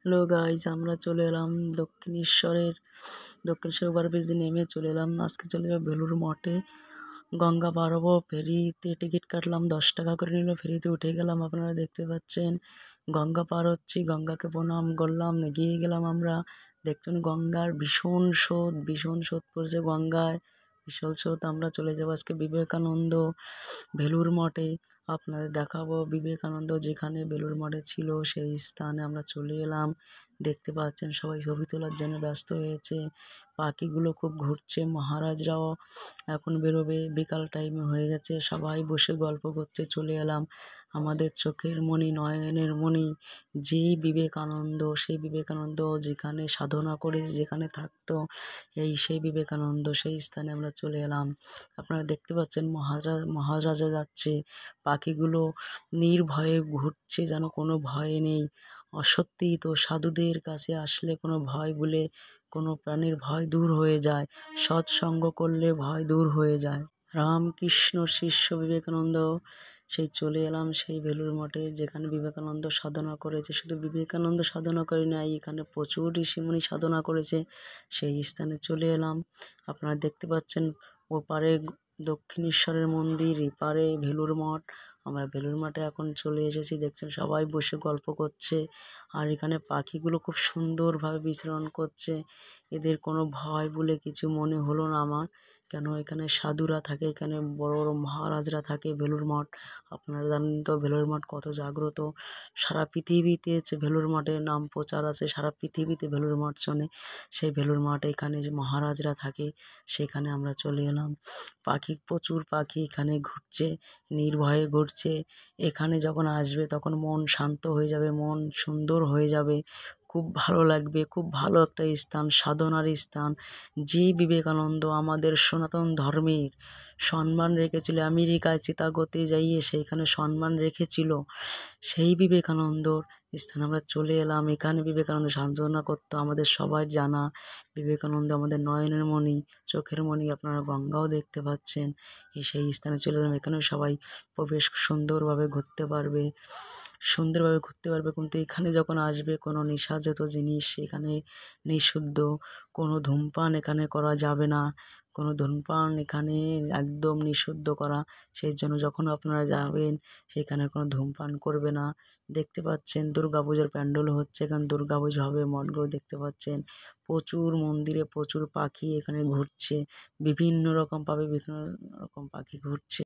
Hello guys, আমরা চলে এলাম দক্ষিণেশ্বর ওভারব্রিজ দিয়ে নেমে চলে এলাম। আজকে চলে যাবো বেলুড় মঠে, গঙ্গা পার হবো। ফেরিতে টিকিট কাটলাম, 10 টাকা করে নিল। ফেরিতে উঠে গেলাম, আপনারা দেখতে পাচ্ছেন। গঙ্গা পার হচ্ছি, গঙ্গাকে প্রণাম করলাম, এগিয়ে গেলাম। আমরা দেখছেন গঙ্গার ভীষণ স্রোত পড়ছে গঙ্গায়, বিশাল স্রোত। আমরা চলে যাবো আজকে বিবেকানন্দ বেলুড় মঠে। আপনাদের দেখাবো বিবেকানন্দ যেখানে বেলুড় মঠে ছিল সেই স্থানে আমরা চলে এলাম। দেখতে পাচ্ছেন সবাই ছবি তোলার জন্য ব্যস্ত হয়েছে। পাখিগুলো খুব ঘুরছে। মহারাজরাও এখন বেরোবে, বিকাল টাইমে হয়ে গেছে। সবাই বসে গল্প করছে। চলে এলাম আমাদের চোখের মণি, নয়নের মণি যেই বিবেকানন্দ, সেই বিবেকানন্দ যেখানে সাধনা করে, যেখানে থাকতো, সেই বিবেকানন্দ, সেই স্থানে আমরা চলে এলাম। আপনারা দেখতে পাচ্ছেন মহারাজা যাচ্ছে। পাখিগুলো নির্ভয়ে ঘুরছে, যেন কোনো ভয় নেই। সত্যিই তো, সাধুদের কাছে আসলে কোনো ভয় বলে কোনো প্রাণীর ভয় দূর হয়ে যায়। সৎসঙ্গ করলে ভয় দূর হয়ে যায়। রামকৃষ্ণ শিষ্য বিবেকানন্দ, সেই চলে এলাম সেই বেলুড় মঠে যেখানে বিবেকানন্দ সাধনা করেছে। শুধু বিবেকানন্দ সাধনা করে নাই, এখানে প্রচুর ঋষিমুনি সাধনা করেছে। সেই স্থানে চলে এলাম। আপনারা দেখতে পাচ্ছেন ওপারে দক্ষিণেশ্বরের মন্দির, এপারে বেলুড় মঠ। আমরা বেলুড় মঠে এখন চলে এসেছি। দেখছেন সবাই বসে গল্প করছে। আর এখানে পাখিগুলো খুব সুন্দরভাবে বিচরণ করছে। এদের কোনো ভয় বলে কিছু মনে হলো না আমার, কেন এখানে সাধুরা থাকে, এখানে বড় বড় মহারাজরা থাকে। বেলুড় মঠ, আপনারা জানেন তো বেলুড় মঠ কত জাগ্রত। সারা পৃথিবীতে বেলুড় মঠের নাম প্রচার আছে, সারা পৃথিবীতে বেলুড় মঠ শোনে। সেই বেলুড় মঠ, এখানে যে মহারাজরা থাকে, সেখানে আমরা চলে এলাম। প্রচুর পাখি এখানে ঘুরছে, নির্ভয়ে ঘুরছে। এখানে যখন আসবে তখন মন শান্ত হয়ে যাবে, মন সুন্দর হয়ে যাবে, খুব ভালো লাগবে। খুব ভালো একটা স্থান, সাধনার স্থান। যে বিবেকানন্দ আমাদের সনাতন ধর্মের সম্মান রেখেছিল, আমেরিকায় চিতাগোতে যাইয়ে সেইখানে সম্মান রেখেছিল, সেই বিবেকানন্দর স্থানে আমরা চলে এলাম। এখানে বিবেকানন্দ সাধনা করতো, আমাদের সবার জানা। বিবেকানন্দ আমাদের নয়নের মণি, চোখের মণি। আপনারা গঙ্গাও দেখতে পাচ্ছেন। সেই স্থানে চলে এলাম। এখানেও সবাই বেশ সুন্দরভাবে ঘুরতে পারবে, কিন্তু এখানে যখন আসবে কোনো নেশাজাত জিনিস এখানে নিষিদ্ধ। কোনো ধূমপান এখানে করা যাবে না, কোনো ধূমপান এখানে একদম নিষিদ্ধ করা। সেই জন্য যখন আপনারা যাবেন সেখানে কোনো ধূমপান করবে না। দেখতে পাচ্ছেন দুর্গাপূজার প্যান্ডেল হচ্ছে, এখানে দুর্গাপূজা হবে। মঠগুলো দেখতে পাচ্ছেন, প্রচুর মন্দিরে প্রচুর পাখি এখানে ঘুরছে। বিভিন্ন রকম পাখি ঘুরছে।